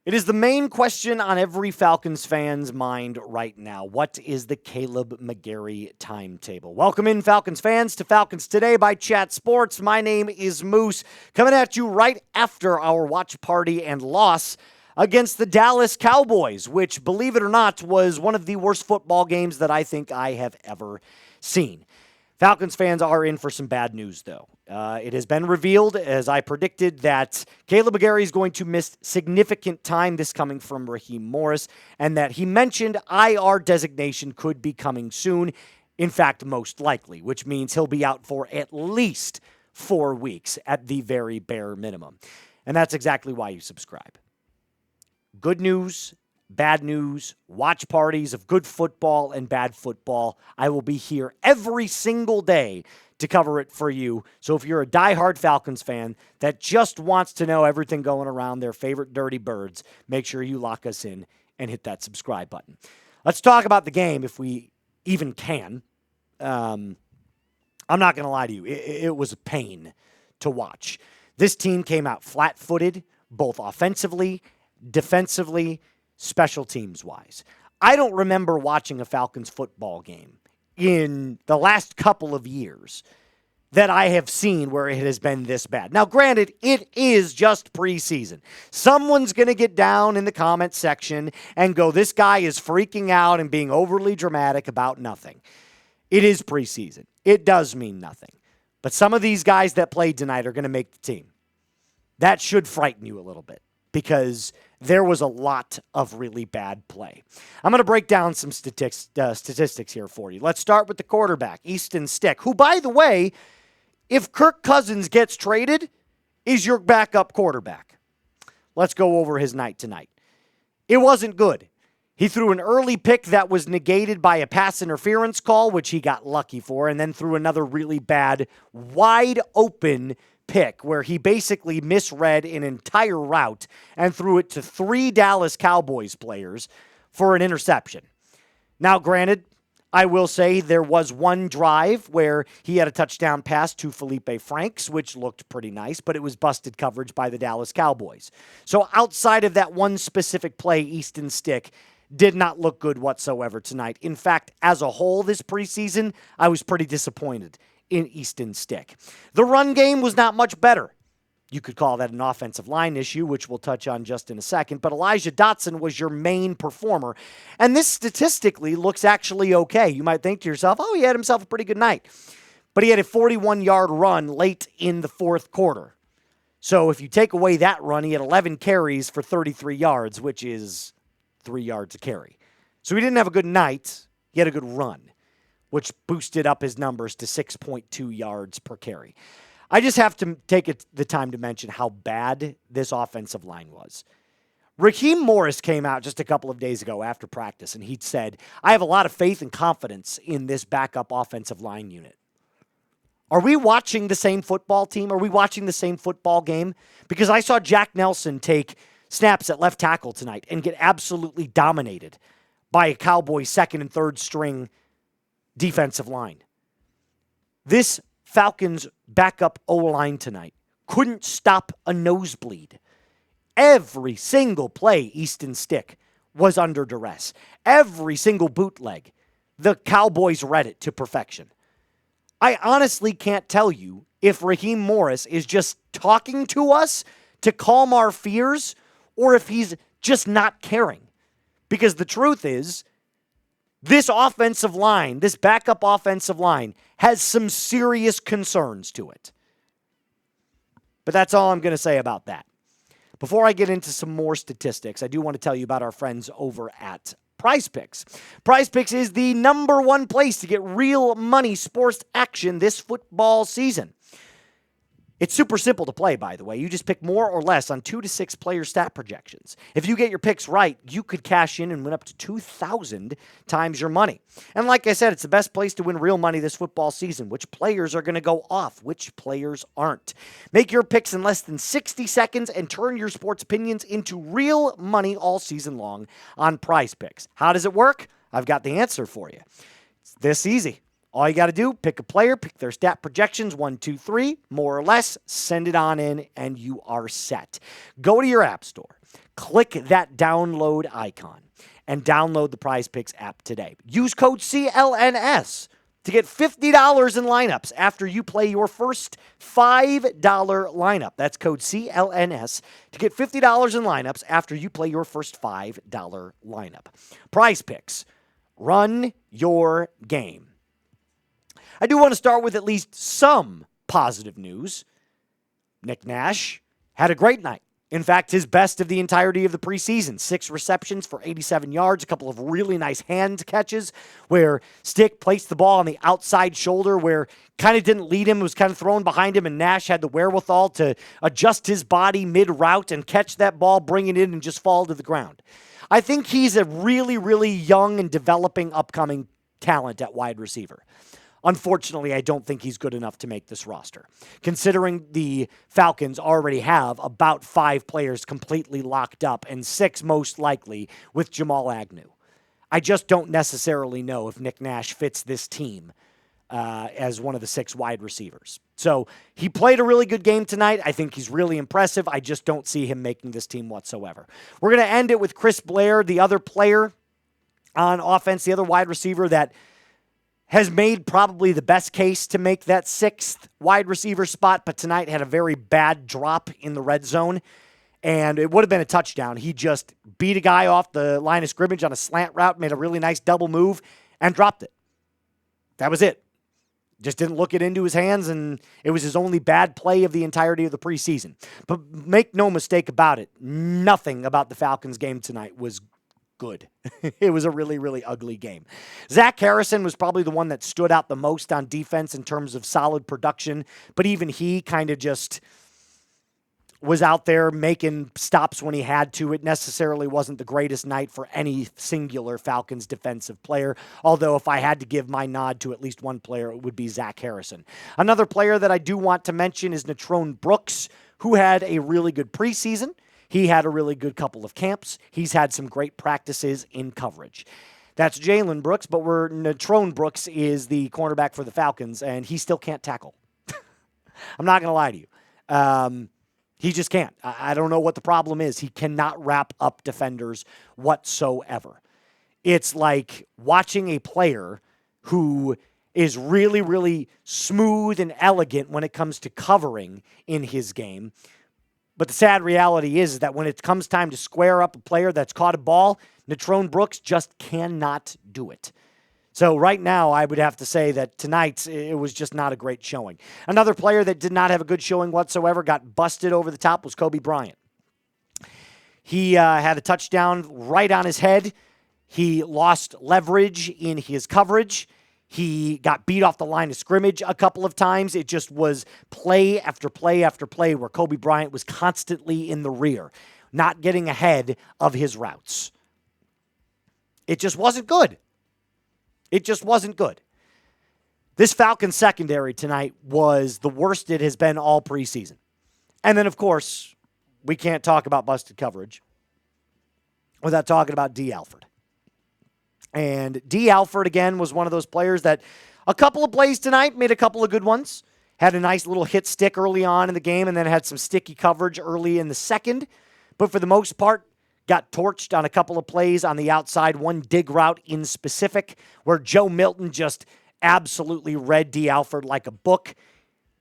It is the main question on every Falcons fan's mind right now. What is the Kaleb McGary timetable? Welcome in, Falcons fans, to Falcons Today by Chat Sports. My name is Moose, coming at you right after our watch party and loss against the Dallas Cowboys, which, believe it or not, was one of the worst football games that I think I have ever seen. Falcons fans are in for some bad news, though. It has been revealed, as I predicted, that Kaleb McGary is going to miss significant time, this coming from Raheem Morris, and that he mentioned IR designation could be coming soon. In fact, most likely, which means he'll be out for at least 4 weeks at the very bare minimum. And that's exactly why you subscribe. Good news, bad news, watch parties of good football and bad football. I will be here every single day to cover it for you. So if you're a diehard Falcons fan that just wants to know everything going around their favorite dirty birds, make sure you lock us in and hit that subscribe button. Let's talk about the game if we even can. I'm not going to lie to you. It was a pain to watch. This team came out flat-footed, both offensively, defensively, special teams-wise. I don't remember watching a Falcons football game in the last couple of years that I have seen where it has been this bad. Now, granted, it is just preseason. Someone's going to get down in the comment section and go, this guy is freaking out and being overly dramatic about nothing. It is preseason. It does mean nothing. But some of these guys that played tonight are going to make the team. That should frighten you a little bit, because there was a lot of really bad play. I'm going to break down some statistics here for you. Let's start with the quarterback, Easton Stick, who, by the way, if Kirk Cousins gets traded, is your backup quarterback. Let's go over his night tonight. It wasn't good. He threw an early pick that was negated by a pass interference call, which he got lucky for, and then threw another really bad, wide open pick where he basically misread an entire route and threw it to 3 Dallas Cowboys players for an interception. Now, granted, I will say there was one drive where he had a touchdown pass to Felipe Franks, which looked pretty nice, but it was busted coverage by the Dallas Cowboys. So outside of that one specific play, Easton Stick did not look good whatsoever tonight. In fact, as a whole this preseason, I was pretty disappointed in Easton Stick. The run game was not much better. You could call that an offensive line issue, which we'll touch on just in a second, but Elijah Dotson was your main performer, and this statistically looks actually okay. You might think to yourself, oh, he had himself a pretty good night, but he had a 41-yard run late in the fourth quarter. So if you take away that run, he had 11 carries for 33 yards, which is 3 yards a carry. So he didn't have a good night. He had a good run, which boosted up his numbers to 6.2 yards per carry. I just have to take the time to mention how bad this offensive line was. Raheem Morris came out just a couple of days ago after practice, and he said, I have a lot of faith and confidence in this backup offensive line unit. Are we watching the same football team? Are we watching the same football game? Because I saw Jack Nelson take snaps at left tackle tonight and get absolutely dominated by a Cowboys second and third string defensive line. This Falcons backup O-line tonight couldn't stop a nosebleed. Every single play, Easton Stick was under duress. Every single bootleg, the Cowboys read it to perfection. I honestly can't tell you if Raheem Morris is just talking to us to calm our fears or if he's just not caring. Because the truth is, this offensive line, this backup offensive line, has some serious concerns to it. But that's all I'm going to say about that. Before I get into some more statistics, I do want to tell you about our friends over at PrizePicks. PrizePicks is the #1 place to get real money sports action this football season. It's super simple to play, by the way. You just pick more or less on 2 to 6 player stat projections. If you get your picks right, you could cash in and win up to 2,000 times your money. And like I said, it's the best place to win real money this football season. Which players are going to go off? Which players aren't? Make your picks in less than 60 seconds and turn your sports opinions into real money all season long on PrizePicks. How does it work? I've got the answer for you. It's this easy. All you got to do, pick a player, pick their stat projections, 1, 2, 3, more or less, send it on in, and you are set. Go to your app store, click that download icon and download the PrizePicks app today. Use code CLNS to get $50 in lineups after you play your first $5 lineup. That's code CLNS to get $50 in lineups after you play your first $5 lineup. PrizePicks, run your game. I do want to start with at least some positive news. Nick Nash had a great night. In fact, his best of the entirety of the preseason. 6 receptions for 87 yards, a couple of really nice hand catches where Stick placed the ball on the outside shoulder where kind of didn't lead him, was kind of thrown behind him, and Nash had the wherewithal to adjust his body mid-route and catch that ball, bring it in, and just fall to the ground. I think he's a really, really young and developing upcoming talent at wide receiver. Unfortunately, I don't think he's good enough to make this roster, considering the Falcons already have about 5 players completely locked up and 6 most likely with Jamal Agnew. I just don't necessarily know if Nick Nash fits this team as one of the 6 wide receivers. So he played a really good game tonight. I think he's really impressive. I just don't see him making this team whatsoever. We're going to end it with Chris Blair, the other player on offense, the other wide receiver that has made probably the best case to make that 6th wide receiver spot, but tonight had a very bad drop in the red zone, and it would have been a touchdown. He just beat a guy off the line of scrimmage on a slant route, made a really nice double move, and dropped it. That was it. Just didn't look it into his hands, and it was his only bad play of the entirety of the preseason. But make no mistake about it, nothing about the Falcons game tonight was good. It was a really, really ugly game. Zach Harrison was probably the one that stood out the most on defense in terms of solid production, but even he kind of just was out there making stops when he had to. It necessarily wasn't the greatest night for any singular Falcons defensive player, although if I had to give my nod to at least one player, it would be Zach Harrison. Another player that I do want to mention is Natrone Brooks, who had a really good preseason. He had a really good couple of camps. He's had some great practices in coverage. That's Jalen Brooks, but Natrone Brooks is the cornerback for the Falcons, and he still can't tackle. I'm not going to lie to you. He just can't. I don't know what the problem is. He cannot wrap up defenders whatsoever. It's like watching a player who is really, really smooth and elegant when it comes to covering in his game. But the sad reality is that when it comes time to square up a player that's caught a ball, Natrone Brooks just cannot do it. So right now, I would have to say that tonight, it was just not a great showing. Another player that did not have a good showing whatsoever, got busted over the top, was Kobe Bryant. He had a touchdown right on his head. He lost leverage in his coverage. He got beat off the line of scrimmage a couple of times. It just was play after play after play where Kobe Bryant was constantly in the rear, not getting ahead of his routes. It just wasn't good. It just wasn't good. This Falcons secondary tonight was the worst it has been all preseason. And then, of course, we can't talk about busted coverage without talking about D. Alford. And D. Alford, again, was one of those players that a couple of plays tonight, made a couple of good ones. Had a nice little hit stick early on in the game and then had some sticky coverage early in the second. But for the most part, got torched on a couple of plays on the outside, one dig route in specific where Joe Milton just absolutely read D. Alford like a book.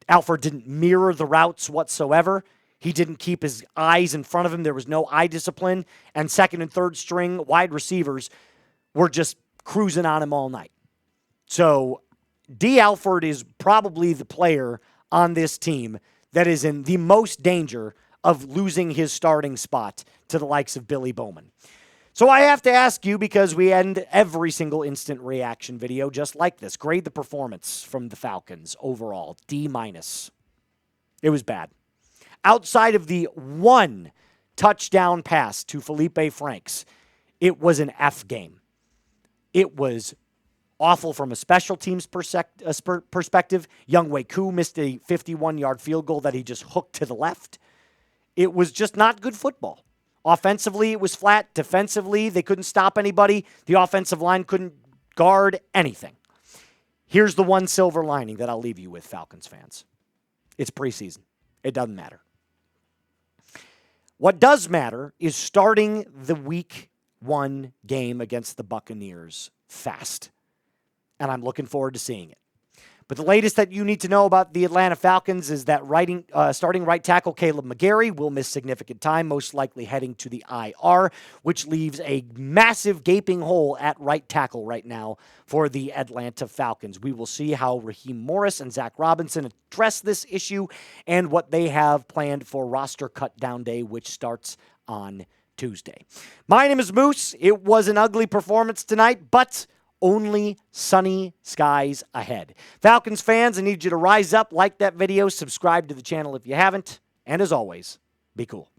Alford didn't mirror the routes whatsoever. He didn't keep his eyes in front of him. There was no eye discipline. And second and third string wide receivers were just cruising on him all night. So D. Alford is probably the player on this team that is in the most danger of losing his starting spot to the likes of Billy Bowman. So I have to ask you, because we end every single instant reaction video just like this, grade the performance from the Falcons overall, D-. It was bad. Outside of the one touchdown pass to Felipe Franks, it was an F game. It was awful from a special teams perspective. Younghoe Koo missed a 51-yard field goal that he just hooked to the left. It was just not good football. Offensively, it was flat. Defensively, they couldn't stop anybody. The offensive line couldn't guard anything. Here's the one silver lining that I'll leave you with, Falcons fans. It's preseason. It doesn't matter. What does matter is starting the week 1 game against the Buccaneers fast. And I'm looking forward to seeing it. But the latest that you need to know about the Atlanta Falcons is that starting right tackle Kaleb McGary will miss significant time, most likely heading to the IR, which leaves a massive gaping hole at right tackle right now for the Atlanta Falcons. We will see how Raheem Morris and Zach Robinson address this issue and what they have planned for roster cut-down day, which starts on Tuesday. My name is Moose. It was an ugly performance tonight, but only sunny skies ahead. Falcons fans, I need you to rise up, like that video, subscribe to the channel if you haven't, and as always, be cool.